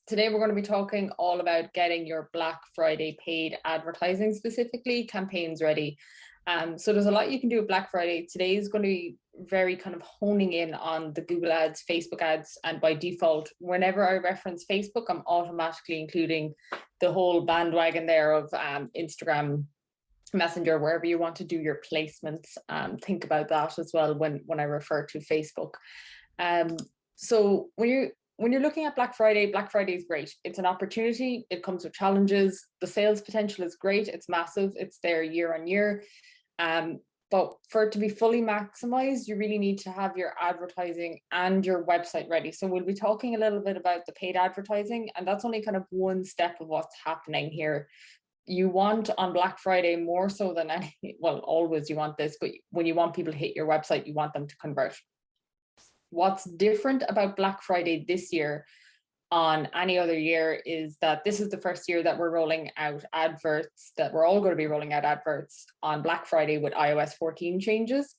Today we're going to be talking all about getting your Black Friday paid advertising, specifically campaigns ready. So there's a lot you can do with Black Friday. Today is going to be very kind of honing in on the Google ads, Facebook ads, and by default, whenever I reference Facebook, I'm automatically including the whole bandwagon there of Instagram, Messenger, wherever you want to do your placements. Think about that as well when I refer to Facebook. So when you're looking at Black Friday is great. It's an opportunity. It comes with challenges. The sales potential is great. It's massive. It's there year on year. But for it to be fully maximized, you really need to have your advertising and your website ready. So we'll be talking a little bit about the paid advertising, and that's only kind of one step of what's happening here. You want on Black Friday more so than any, well, always you want this, but when you want people to hit your website, you want them to convert. What's different about Black Friday this year on any other year is that this is the first year that we're rolling out adverts, that we're all going to be rolling out adverts on Black Friday with iOS 14 changes.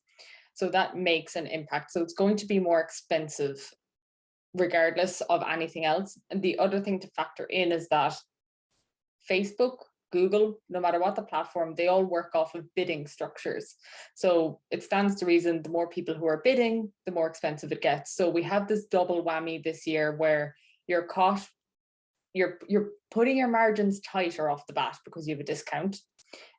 So that makes an impact. So it's going to be more expensive regardless of anything else. And the other thing to factor in is that Facebook, Google, no matter what the platform, they all work off of bidding structures. So it stands to reason the more people who are bidding, the more expensive it gets. So we have this double whammy this year where you're putting your margins tighter off the bat because you have a discount.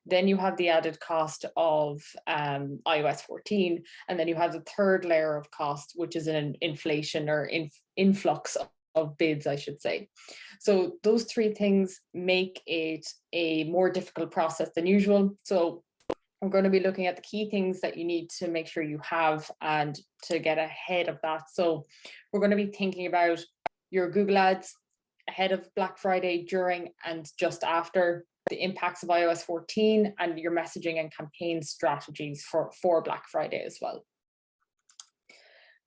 Then you have the added cost of iOS 14, and then you have the third layer of cost, which is an inflation or influx of bids, I should say. So those three things make it a more difficult process than usual. So we're going to be looking at the key things that you need to make sure you have and to get ahead of that. So we're going to be thinking about your Google ads ahead of Black Friday, during and just after, the impacts of iOS 14, and your messaging and campaign strategies for Black Friday as well.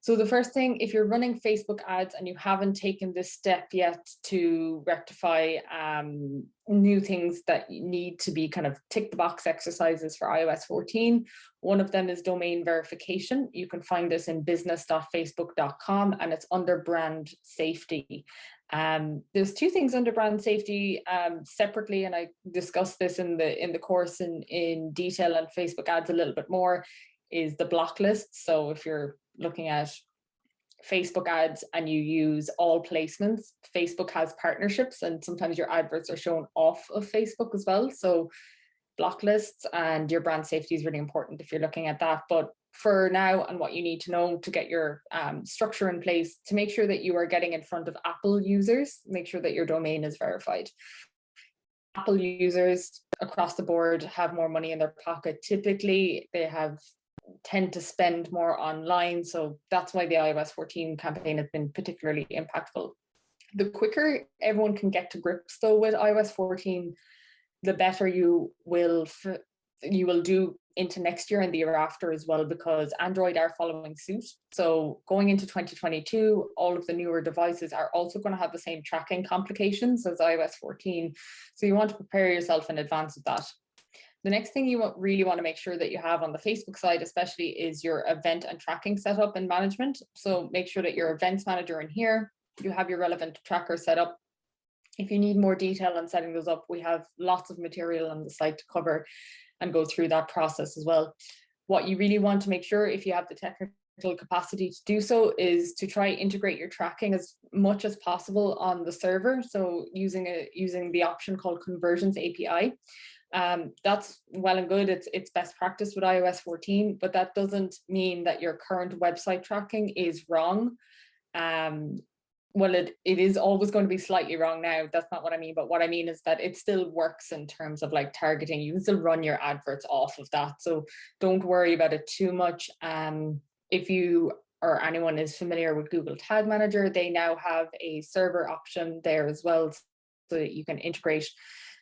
So the first thing, if you're running Facebook ads and you haven't taken this step yet to rectify new things that need to be kind of tick the box exercises for iOS 14, one of them is domain verification. You can find this in business.facebook.com, and it's under brand safety. There's two things under brand safety separately, and I discussed this in the course in detail on Facebook ads a little bit more, is the block list. So if you're looking at Facebook ads and you use all placements, Facebook has partnerships, and sometimes your adverts are shown off of Facebook as well. So block lists and your brand safety is really important if you're looking at that. But for now, and what you need to know to get your structure in place to make sure that you are getting in front of Apple users, make sure that your domain is verified. Apple users across the board have more money in their pocket. Typically, they tend to spend more online. So that's why the iOS 14 campaign has been particularly impactful. The quicker everyone can get to grips though with iOS 14, the better you will do into next year and the year after as well, because Android are following suit. So going into 2022, all of the newer devices are also going to have the same tracking complications as iOS 14. So you want to prepare yourself in advance of that. The next thing you really want to make sure that you have on the Facebook side, especially, is your event and tracking setup and management. So make sure that your events manager in here, you have your relevant tracker set up. If you need more detail on setting those up, we have lots of material on the site to cover and go through that process as well. What you really want to make sure, if you have the technical capacity to do so, is to try integrate your tracking as much as possible on the server. So using the option called Conversions API. That's well and good. It's best practice with iOS 14, but that doesn't mean that your current website tracking is wrong. Well, it is always going to be slightly wrong now. That's not what I mean. But what I mean is that it still works in terms of like targeting. You can still run your adverts off of that. So don't worry about it too much. If you or anyone is familiar with Google Tag Manager, they now have a server option there as well, so that you can integrate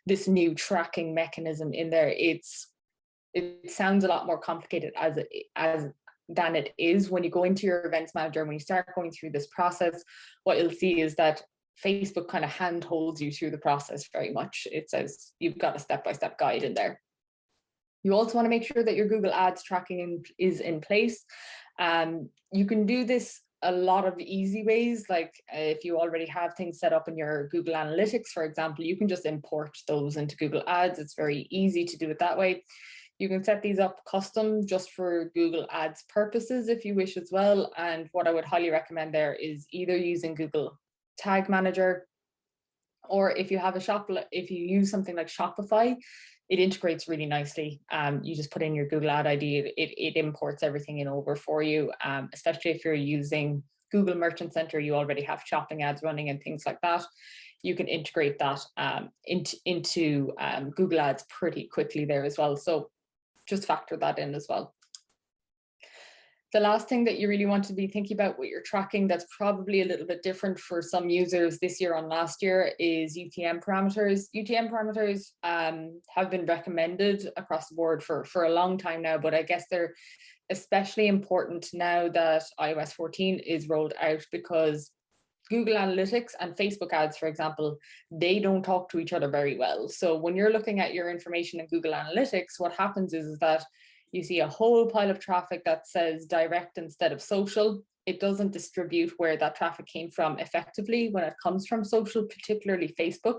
this new tracking mechanism in there. It sounds a lot more complicated than it is. When you go into your events manager, when you start going through this process, what you'll see is that Facebook kind of handholds you through the process very much. It says you've got a step-by-step guide in there. You also want to make sure that your Google Ads tracking is in place. You can do this a lot of easy ways, like if you already have things set up in your Google Analytics, for example, you can just import those into Google Ads. It's very easy to do it that way. You can set these up custom just for Google Ads purposes if you wish as well. And what I would highly recommend there is either using Google Tag Manager, or if you have if you use something like Shopify, it integrates really nicely. You just put in your Google Ad ID, it imports everything in over for you, especially if you're using Google Merchant Center, you already have shopping ads running and things like that. You can integrate that into Google Ads pretty quickly there as well. So just factor that in as well. The last thing that you really want to be thinking about with your tracking that's probably a little bit different for some users this year on last year is UTM parameters. UTM parameters have been recommended across the board for a long time now, but I guess they're especially important now that iOS 14 is rolled out, because Google Analytics and Facebook ads, for example, they don't talk to each other very well. So when you're looking at your information in Google Analytics, what happens is that you see a whole pile of traffic that says direct instead of social. It doesn't distribute where that traffic came from effectively when it comes from social, particularly Facebook.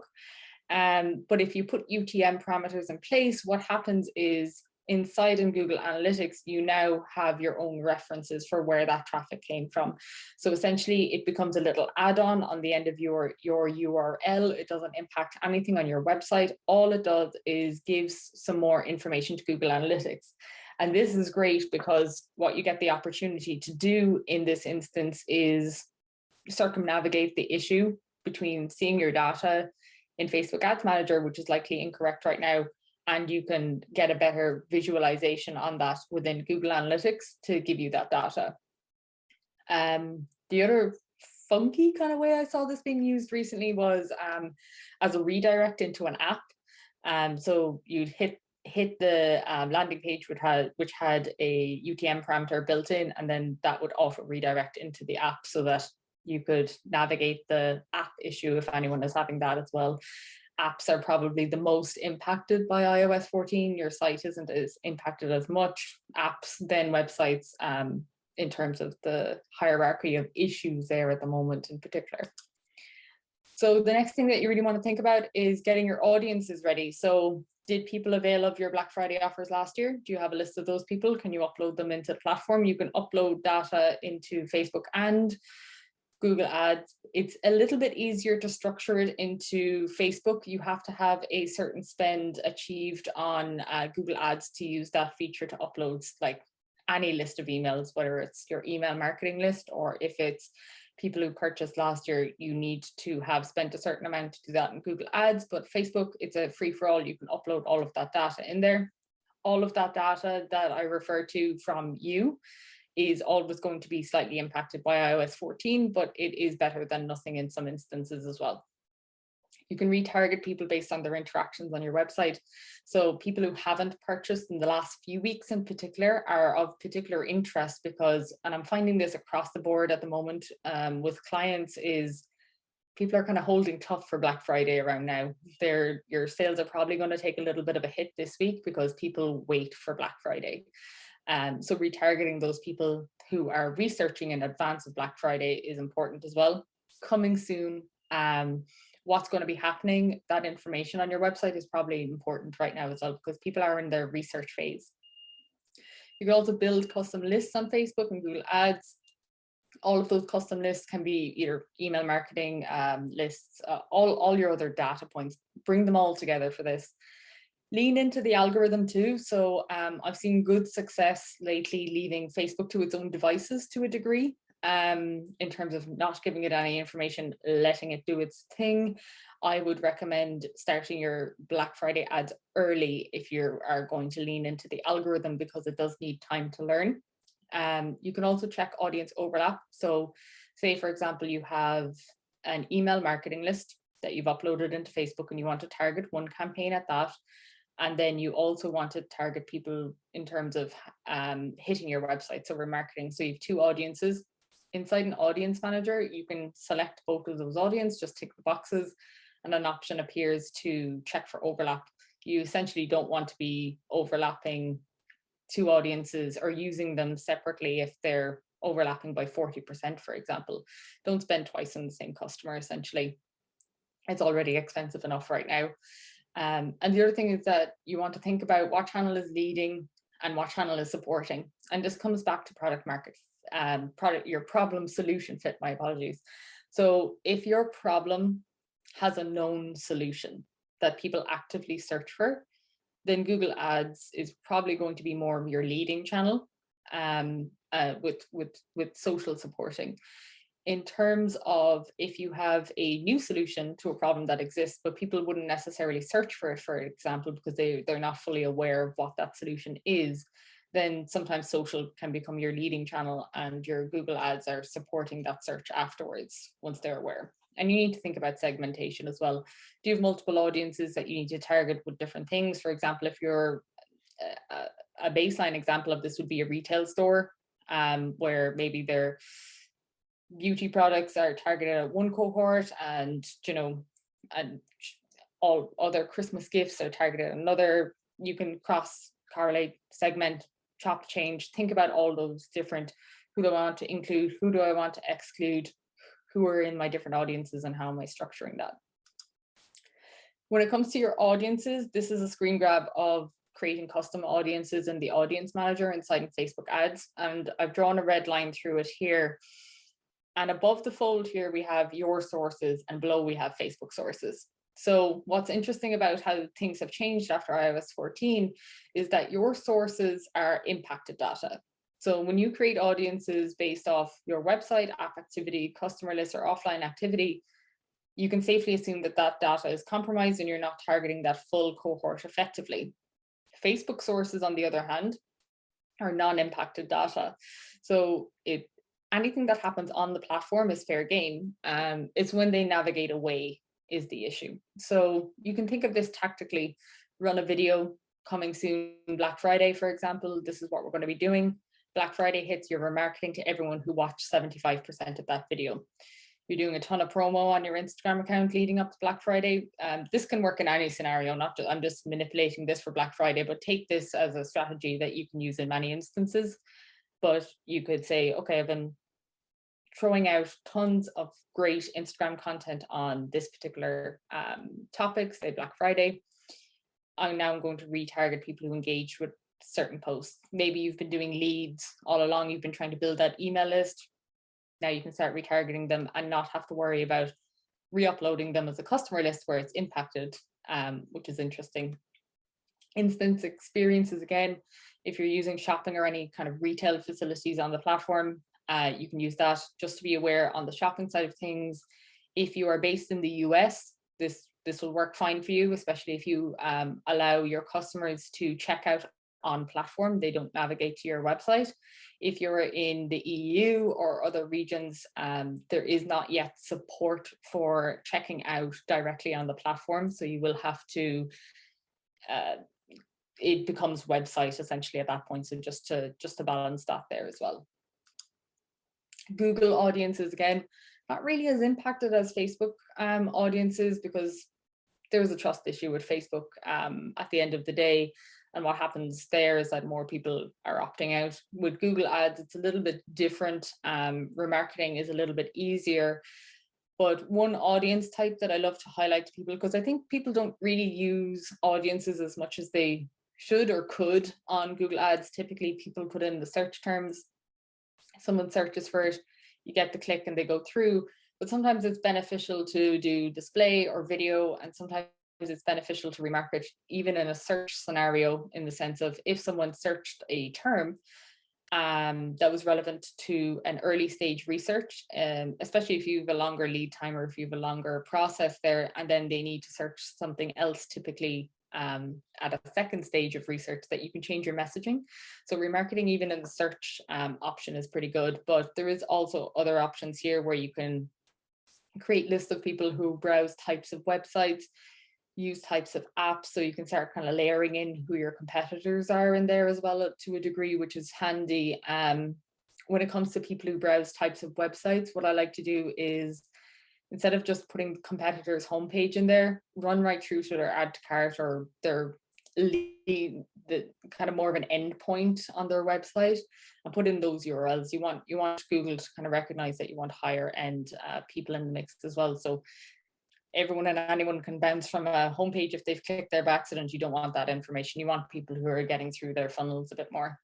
But if you put UTM parameters in place, what happens is inside in Google Analytics, you now have your own references for where that traffic came from. So essentially it becomes a little add-on on the end of your URL. It doesn't impact anything on your website. All it does is gives some more information to Google Analytics. And this is great because what you get the opportunity to do in this instance is circumnavigate the issue between seeing your data in Facebook Ads Manager, which is likely incorrect right now, and you can get a better visualization on that within Google Analytics to give you that data. The other funky kind of way I saw this being used recently was as a redirect into an app. So you'd hit the landing page which had a UTM parameter built in, and then that would auto redirect into the app so that you could navigate the app issue if anyone is having that as well. Apps are probably the most impacted by iOS 14. Your site isn't as impacted as much apps than websites in terms of the hierarchy of issues there at the moment in particular. So the next thing that you really want to think about is getting your audiences ready. So did people avail of your Black Friday offers last year? Do you have a list of those people? Can you upload them into the platform? You can upload data into Facebook and Google Ads. It's a little bit easier to structure it into Facebook. You have to have a certain spend achieved on Google Ads to use that feature to upload like any list of emails, whether it's your email marketing list or if it's people who purchased last year, you need to have spent a certain amount to do that in Google Ads. But Facebook, it's a free for all. You can upload all of that data in there. All of that data that I refer to from you is always going to be slightly impacted by iOS 14, but it is better than nothing in some instances as well. You can retarget people based on their interactions on your website. So people who haven't purchased in the last few weeks in particular are of particular interest because, and I'm finding this across the board at the moment with clients, is people are kind of holding tough for Black Friday around now. Your sales are probably going to take a little bit of a hit this week because people wait for Black Friday. So retargeting those people who are researching in advance of Black Friday is important as well. Coming soon, what's going to be happening, that information on your website is probably important right now as well because people are in their research phase. You can also build custom lists on Facebook and Google Ads. All of those custom lists can be either email marketing lists, all your other data points. Bring them all together for this. Lean into the algorithm too. So I've seen good success lately leaving Facebook to its own devices to a degree in terms of not giving it any information, letting it do its thing. I would recommend starting your Black Friday ads early if you are going to lean into the algorithm because it does need time to learn. You can also check audience overlap. So say, for example, you have an email marketing list that you've uploaded into Facebook and you want to target one campaign at that. And then you also want to target people in terms of hitting your website. So remarketing. So you have two audiences. Inside an audience manager, you can select both of those audiences, just tick the boxes, and an option appears to check for overlap. You essentially don't want to be overlapping two audiences or using them separately if they're overlapping by 40%, for example. Don't spend twice on the same customer, essentially. It's already expensive enough right now. And the other thing is that you want to think about what channel is leading and what channel is supporting. And this comes back to your problem solution fit, my apologies. So if your problem has a known solution that people actively search for, then Google Ads is probably going to be more of your leading channel, with social supporting. In terms of if you have a new solution to a problem that exists, but people wouldn't necessarily search for it, for example, because they're not fully aware of what that solution is, then sometimes social can become your leading channel and your Google Ads are supporting that search afterwards once they're aware. And you need to think about segmentation as well. Do you have multiple audiences that you need to target with different things? For example, if you're a baseline example of this would be a retail store, where maybe their beauty products are targeted at one cohort, and and all other Christmas gifts are targeted at another. You can cross correlate, segment, chop, change, think about all those different, who do I want to include, who do I want to exclude, who are in my different audiences, and how am I structuring that. When it comes to your audiences, this is a screen grab of creating custom audiences in the audience manager inside Facebook ads. And I've drawn a red line through it here. And above the fold here, we have your sources, and below we have Facebook sources. So what's interesting about how things have changed after iOS 14 is that your sources are impacted data. So when you create audiences based off your website, app activity, customer list, or offline activity, you can safely assume that that data is compromised and you're not targeting that full cohort effectively. Facebook sources, on the other hand, are non-impacted data. So anything that happens on the platform is fair game. It's when they navigate away is the issue. So you can think of this tactically. Run a video coming soon, Black Friday, for example. This is what we're going to be doing. Black Friday hits, you're remarketing to everyone who watched 75% of that video. You're doing a ton of promo on your Instagram account leading up to Black Friday. This can work in any scenario, I'm just manipulating this for Black Friday, but take this as a strategy that you can use in many instances. But you could say, okay, I've been throwing out tons of great Instagram content on this particular topic, say Black Friday. I'm now going to retarget people who engage with certain posts. Maybe you've been doing leads all along, you've been trying to build that email list. Now you can start retargeting them and not have to worry about re-uploading them as a customer list where it's impacted, which is interesting. Instance experiences, again, if you're using shopping or any kind of retail facilities on the platform, you can use that. Just to be aware on the shopping side of things, if you are based in the US, this will work fine for you, especially if you allow your customers to check out on platform, they don't navigate to your website. If you're in the EU or other regions, there is not yet support for checking out directly on the platform. So you will have to, it becomes website essentially at that point. So just to balance that there as well. Google audiences, again, not really as impacted as Facebook audiences, because there's a trust issue with Facebook at the end of the day. And what happens there is that more people are opting out. With Google Ads, it's a little bit different. Remarketing is a little bit easier. But one audience type that I love to highlight to people, because I think people don't really use audiences as much as they should or could on Google Ads. Typically, people put in the search terms. Someone searches for it, you get the click and they go through. But sometimes it's beneficial to do display or video, and sometimes it's beneficial to remarket even in a search scenario, in the sense of if someone searched a term that was relevant to an early stage research, especially if you have a longer lead time or if you have a longer process there, and then they need to search something else, typically at a second stage of research, that you can change your messaging. So remarketing even in the search option is pretty good. But there is also other options here where you can create lists of people who browse types of websites, use types of apps, so you can start kind of layering in who your competitors are in there as well to a degree, which is handy. When it comes to people who browse types of websites, what I like to do is, instead of just putting competitors' homepage in there, run right through to their add to cart or their the kind of more of an endpoint on their website and put in those URLs. You want Google to kind of recognize that you want higher end people in the mix as well. So everyone and anyone can bounce from a homepage if they've clicked there by accident. You don't want that information. You want people who are getting through their funnels a bit more.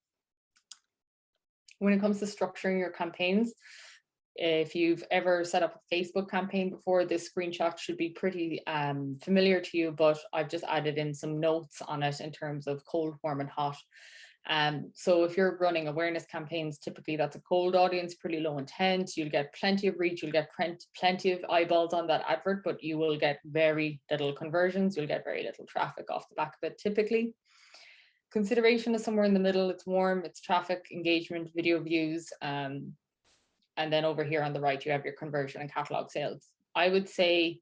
When it comes to structuring your campaigns, if you've ever set up a Facebook campaign before, this screenshot should be pretty familiar to you, but I've just added in some notes on it in terms of cold, warm, and hot. So if you're running awareness campaigns, typically that's a cold audience, pretty low intent. You'll get plenty of reach, you'll get plenty of eyeballs on that advert, but you will get very little conversions. You'll get very little traffic off the back of it typically. Consideration is somewhere in the middle. It's warm, it's traffic, engagement, video views. And then over here on the right, you have your conversion and catalog sales. I would say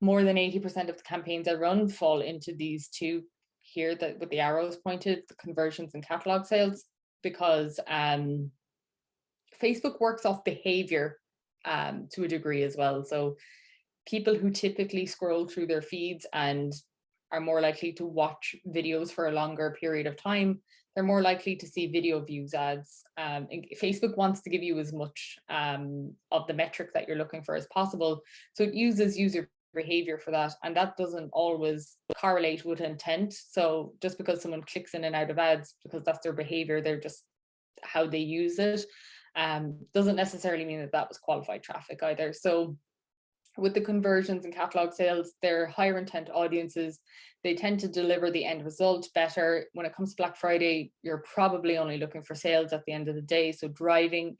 more than 80% of the campaigns I run fall into these two here, that with the arrows pointed, the conversions and catalog sales, because Facebook works off behavior to a degree as well. So people who typically scroll through their feeds and are more likely to watch videos for a longer period of time, they're more likely to see video views ads. Facebook wants to give you as much of the metric that you're looking for as possible. So it uses user behavior for that, and that doesn't always correlate with intent. So just because someone clicks in and out of ads because that's their behavior, they're just how they use it, doesn't necessarily mean that that was qualified traffic either. So with the conversions and catalog sales, they're higher intent audiences. They tend to deliver the end result better. When it comes to Black Friday, you're probably only looking for sales at the end of the day. So driving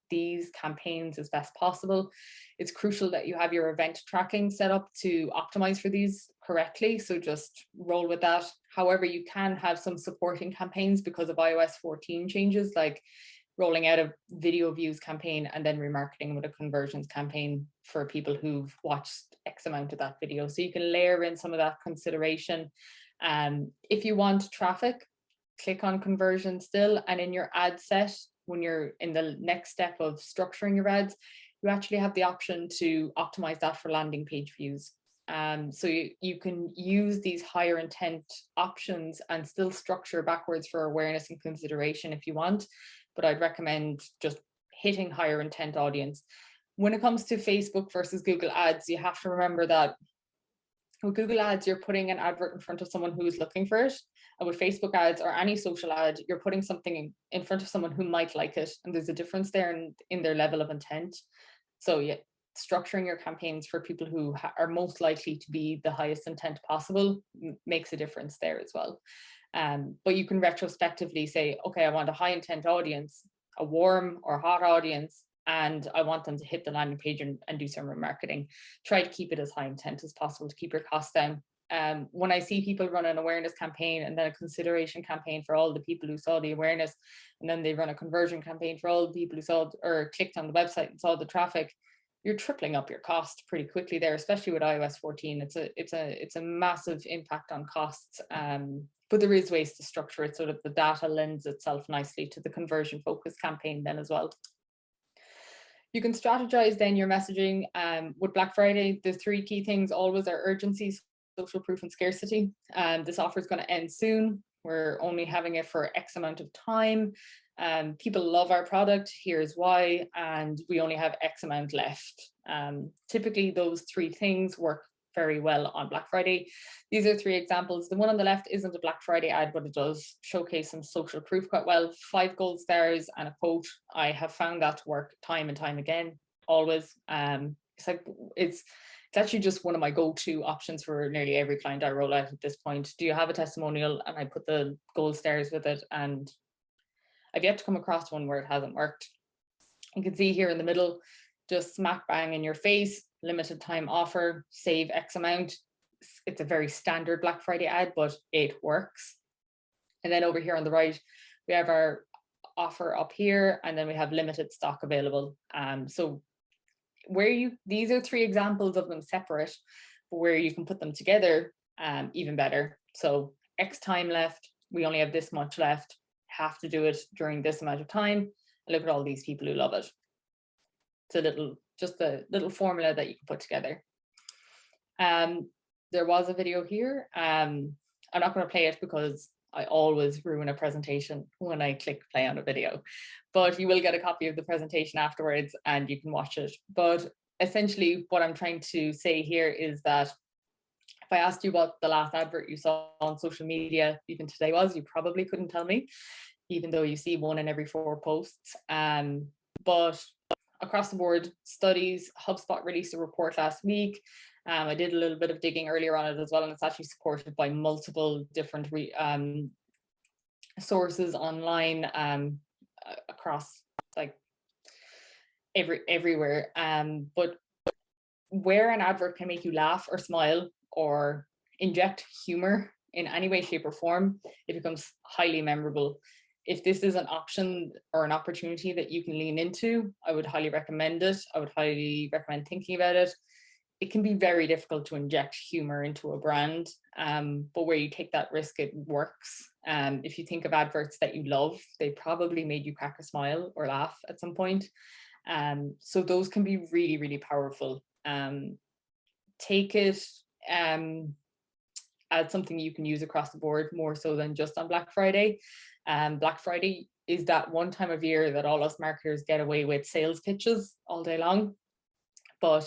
these campaigns as best possible. It's crucial that you have your event tracking set up to optimize for these correctly. So just roll with that. However, you can have some supporting campaigns because of iOS 14 changes, like rolling out a video views campaign and then remarketing with a conversions campaign for people who've watched X amount of that video. So you can layer in some of that consideration. If you want traffic, click on conversion still, and in your ad set, when you're in the next step of structuring your ads, you actually have the option to optimize that for landing page views. So you can use these higher intent options and still structure backwards for awareness and consideration if you want, but I'd recommend just hitting higher intent audience. When it comes to Facebook versus Google Ads, you have to remember that with Google Ads, you're putting an advert in front of someone who is looking for it. And with Facebook ads or any social ad, you're putting something in front of someone who might like it. And there's a difference there in their level of intent. So yeah, structuring your campaigns for people who are most likely to be the highest intent possible makes a difference there as well. But you can retrospectively say, okay, I want a high intent audience, a warm or hot audience, and I want them to hit the landing page and do some remarketing. Try to keep it as high intent as possible to keep your costs down. When I see people run an awareness campaign and then a consideration campaign for all the people who saw the awareness, and then they run a conversion campaign for all the people who saw or clicked on the website and saw the traffic, you're tripling up your cost pretty quickly there, especially with iOS 14. It's a massive impact on costs. But there is ways to structure it so that the data lends itself nicely to the conversion focused campaign then as well. You can strategize then your messaging. With Black Friday, the three key things always are urgency, social proof, and scarcity. This offer is going to end soon. We're only having it for X amount of time. People love our product, here's why, and we only have X amount left. Typically, those three things work very well on Black Friday. These are three examples. The one on the left isn't a Black Friday ad, but it does showcase some social proof quite well. 5 gold stars and a quote. I have found that to work time and time again, always. It's actually just one of my go-to options for nearly every client I roll out at this point. Do you have a testimonial? And I put the gold stars with it, and I've yet to come across one where it hasn't worked. You can see here in the middle, just smack bang in your face, limited time offer, save X amount. It's a very standard Black Friday ad, but it works. And then over here on the right, we have our offer up here, and then we have limited stock available. So these are 3 examples of them separate, but where you can put them together, even better. So X time left, we only have this much left, have to do it during this amount of time. And look at all these people who love it. It's just a little formula that you can put together. There was a video here. I'm not going to play it because I always ruin a presentation when I click play on a video, but you will get a copy of the presentation afterwards and you can watch it. But essentially what I'm trying to say here is that if I asked you what the last advert you saw on social media even today was, you probably couldn't tell me, even though you see one in every 4 posts. But across the board, studies, HubSpot released a report last week. I did a little bit of digging earlier on it as well, and it's actually supported by multiple different sources online across like everywhere. But where an advert can make you laugh or smile or inject humor in any way, shape, or form, it becomes highly memorable. If this is an option or an opportunity that you can lean into, I would highly recommend it. I would highly recommend thinking about it. It can be very difficult to inject humor into a brand, but where you take that risk, it works. If you think of adverts that you love, they probably made you crack a smile or laugh at some point. So those can be really, really powerful. Take it as something you can use across the board more so than just on Black Friday. Black Friday is that one time of year that all us marketers get away with sales pitches all day long, but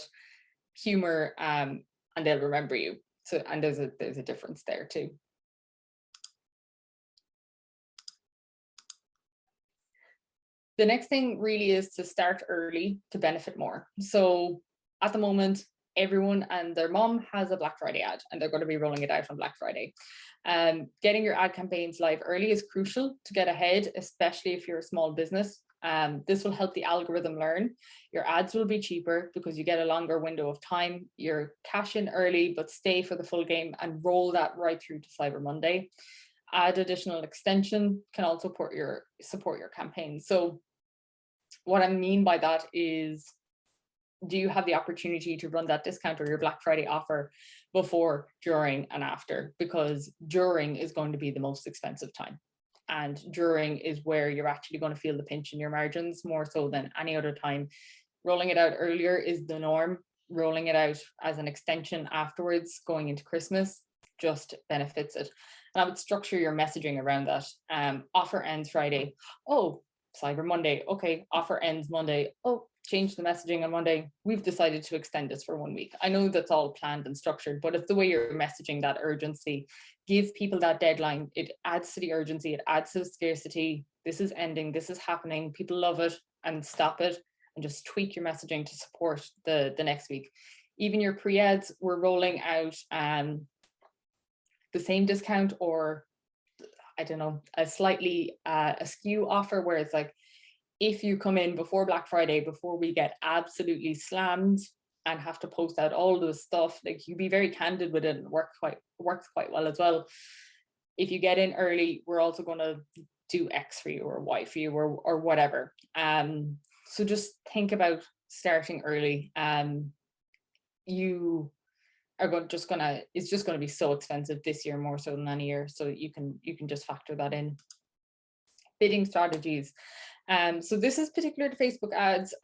humor, and they'll remember you. So, and there's a difference there too. The next thing really is to start early to benefit more. So at the moment, everyone and their mom has a Black Friday ad and they're going to be rolling it out on Black Friday. Getting your ad campaigns live early is crucial to get ahead, especially if you're a small business. This will help the algorithm learn. Your ads will be cheaper because you get a longer window of time. You're cash in early, but stay for the full game and roll that right through to Cyber Monday. Add additional extension can also support your campaign. So what I mean by that is, do you have the opportunity to run that discount or your Black Friday offer before, during, and after? Because during is going to be the most expensive time. And during is where you're actually going to feel the pinch in your margins more so than any other time. Rolling it out earlier is the norm. Rolling it out as an extension afterwards, going into Christmas, just benefits it. And I would structure your messaging around that. Offer ends Friday. Oh, Cyber Monday. Okay, offer ends Monday. Oh, change the messaging on Monday. We've decided to extend this for 1 week. I know that's all planned and structured, but it's the way you're messaging that urgency. Give people that deadline. It adds to the urgency. It adds to the scarcity. This is ending. This is happening. People love it, and stop it and just tweak your messaging to support the next week. Even your pre-ads, we're rolling out the same discount, or I don't know, a slightly askew offer where it's like, if you come in before Black Friday, before we get absolutely slammed and have to post out all the stuff, like, you be very candid with it, and works quite well as well. If you get in early, we're also going to do X for you or Y for you or whatever. So just think about starting early. You are it's just going to be so expensive this year more so than any year, so you can just factor that in. Bidding strategies. So this is particular to Facebook ads.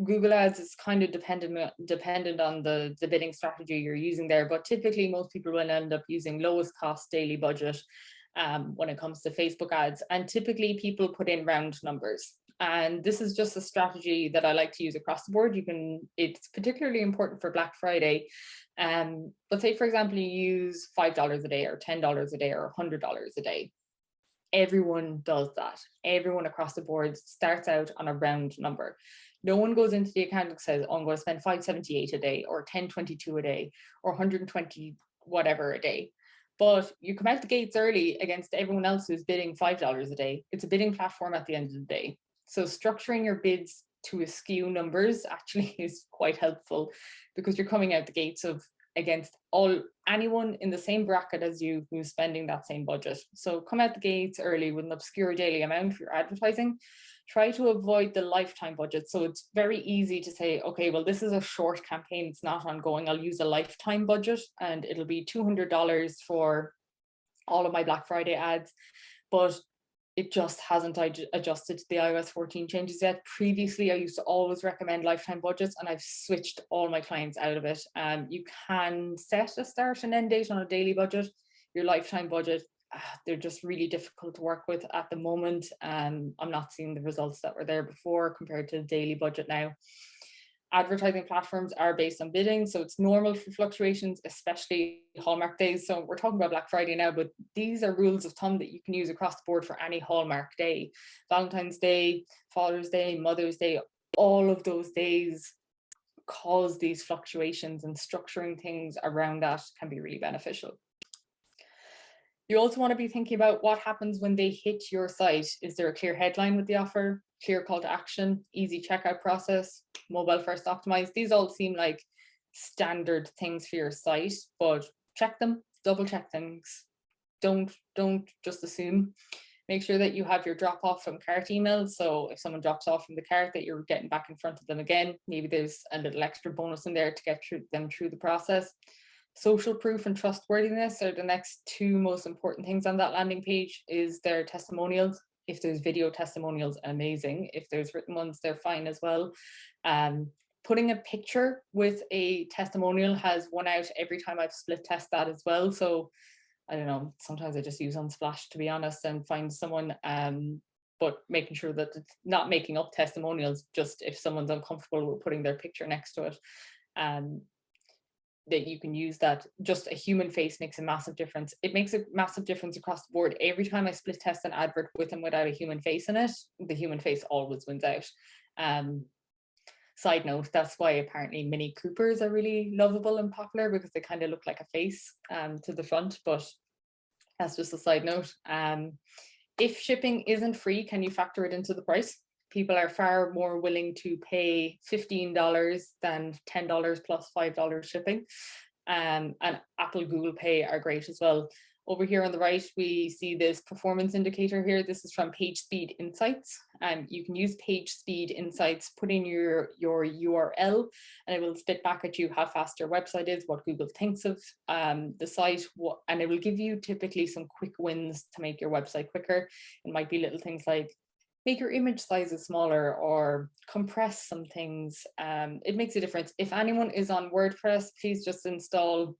Google ads is kind of dependent on the bidding strategy you're using there, but typically most people will end up using lowest cost daily budget when it comes to Facebook ads, and typically people put in round numbers. And this is just a strategy that I like to use across the board. It's particularly important for Black Friday. But say, for example, you use $5 a day or $10 a day or $100 a day. Everyone does that. Everyone across the board starts out on a round number. No one goes into the account and says, oh, I'm going to spend $578 a day or $1022 a day or $120 whatever a day. But you come out the gates early against everyone else who's bidding $5 a day. It's a bidding platform at the end of the day. So structuring your bids to askew numbers actually is quite helpful, because you're coming out the gates against anyone in the same bracket as you who's spending that same budget. So come out the gates early with an obscure daily amount for your advertising. Try to avoid the lifetime budget. So it's very easy to say, okay, well, this is a short campaign, it's not ongoing, I'll use a lifetime budget and it'll be $200 for all of my Black Friday ads. But it just hasn't adjusted to the iOS 14 changes yet. Previously, I used to always recommend lifetime budgets, and I've switched all my clients out of it. You can set a start and end date on a daily budget. your lifetime budget, they're just really difficult to work with at the moment. I'm not seeing the results that were there before compared to the daily budget now. Advertising platforms are based on bidding, so it's normal for fluctuations, especially Hallmark days. So we're talking about Black Friday now, but these are rules of thumb that you can use across the board for any Hallmark day. Valentine's Day, Father's Day, Mother's Day, all of those days cause these fluctuations, and structuring things around that can be really beneficial. You also want to be thinking about what happens when they hit your site. Is there a clear headline with the offer, clear call to action, easy checkout process, mobile first optimized? These all seem like standard things for your site, but check them, double check things. Don't just assume. Make sure that you have your drop off from cart emails. So if someone drops off from the cart, that you're getting back in front of them again. Maybe there's a little extra bonus in there to get them through the process. Social proof and trustworthiness are the next two most important things on that landing page. Is their testimonials. If there's video testimonials, amazing. If there's written ones, they're fine as well. Putting a picture with a testimonial has won out every time I've split test that as well. So I don't know, sometimes I just use Unsplash, to be honest, and find someone, but making sure that it's not making up testimonials, just if someone's uncomfortable with putting their picture next to it, that you can use that. Just a human face makes a massive difference. It makes a massive difference across the board. Every time I split test an advert with and without a human face in it, the human face always wins out. Side note, that's why apparently Mini Coopers are really lovable and popular, because they kind of look like a face to the front, but that's just a side note. If shipping isn't free, can you factor it into the price? People are far more willing to pay $15 than $10 plus $5 shipping. And Apple, Google Pay are great as well. Over here on the right, we see this performance indicator here. This is from PageSpeed Insights. You can use PageSpeed Insights, put in your URL, and it will spit back at you how fast your website is, what Google thinks of the site, and it will give you typically some quick wins to make your website quicker. It might be little things like make your image sizes smaller or compress some things. It makes a difference. If anyone is on WordPress, please just install,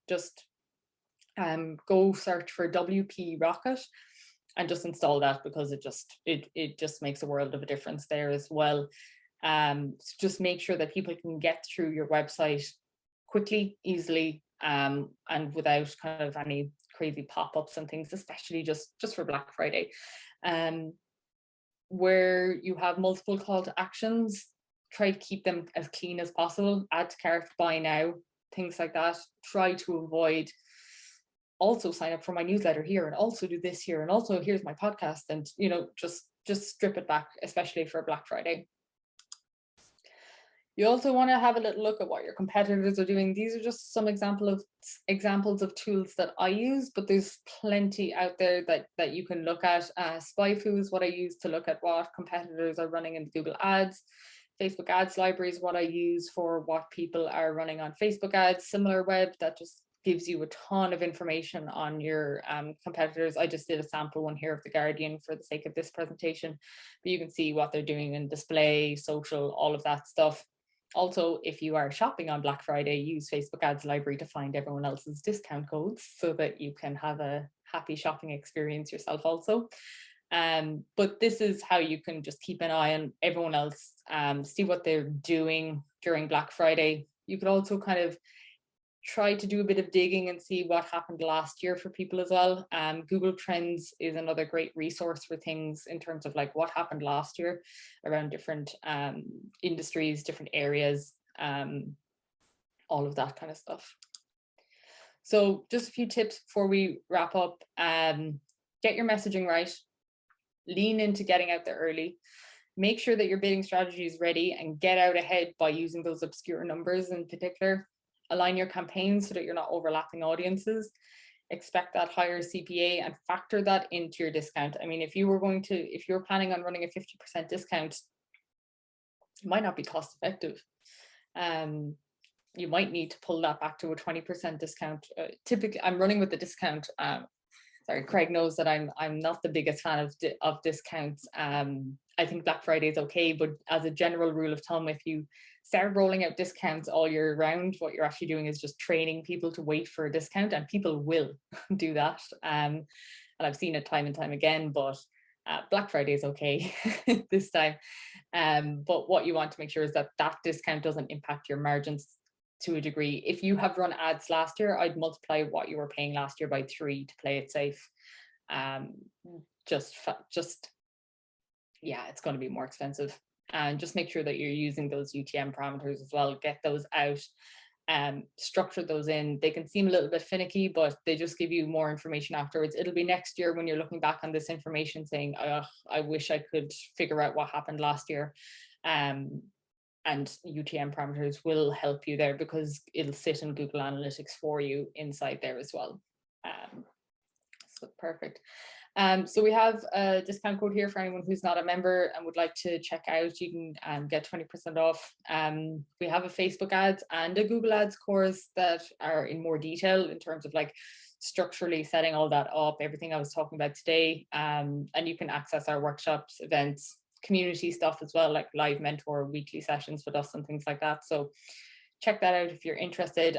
go search for WP Rocket and just install that, because it just makes a world of a difference there as well. So just make sure that people can get through your website quickly, easily, and without kind of any crazy pop-ups and things, especially just for Black Friday. Where you have multiple call to actions, try to keep them as clean as possible. Add to cart, buy now, things like that. Try to avoid also sign up for my newsletter here, and also do this here, and also here's my podcast, and just strip it back, especially for Black Friday. You also want to have a little look at what your competitors are doing. These are just some examples of tools that I use, but there's plenty out there that you can look at. SpyFu is what I use to look at what competitors are running in Google Ads. Facebook Ads Library is what I use for what people are running on Facebook ads. SimilarWeb, that just gives you a ton of information on your competitors. I just did a sample one here of The Guardian for the sake of this presentation, but you can see what they're doing in display, social, all of that stuff. Also, if you are shopping on Black Friday, use Facebook Ads Library to find everyone else's discount codes so that you can have a happy shopping experience yourself also. But this is how you can just keep an eye on everyone else, see what they're doing during Black Friday. You could also kind of try to do a bit of digging and see what happened last year for people as well. Google Trends is another great resource for things in terms of like what happened last year around different industries, different areas, all of that kind of stuff. So just a few tips before we wrap up. Get your messaging right. Lean into getting out there early. Make sure that your bidding strategy is ready and get out ahead by using those obscure numbers in particular. Align your campaigns so that you're not overlapping audiences. Expect that higher CPA and factor that into your discount. I mean, if you're planning on running a 50% discount, it might not be cost effective. You might need to pull that back to a 20% discount. Typically, I'm running with the discount. sorry, Craig knows that I'm not the biggest fan of discounts. I think Black Friday is okay, but as a general rule of thumb, if you start rolling out discounts all year round, what you're actually doing is just training people to wait for a discount, and people will do that. And I've seen it time and time again, but Black Friday is okay this time. But what you want to make sure is that that discount doesn't impact your margins to a degree. If you have run ads last year, I'd multiply what you were paying last year by 3 to play it safe. Just yeah, it's going to be more expensive. And just make sure that you're using those UTM parameters as well. Get those out, structure those in. They can seem a little bit finicky, but they just give you more information afterwards. It'll be next year when you're looking back on this information saying, I wish I could figure out what happened last year. And UTM parameters will help you there because it'll sit in Google Analytics for you inside there as well. So perfect. So we have a discount code here for anyone who's not a member and would like to check out. You can get 20% off. We have a Facebook ads and a Google ads course that are in more detail in terms of like structurally setting all that up, everything I was talking about today. And you can access our workshops, events, community stuff as well, like live mentor weekly sessions with us and things like that. So check that out if you're interested.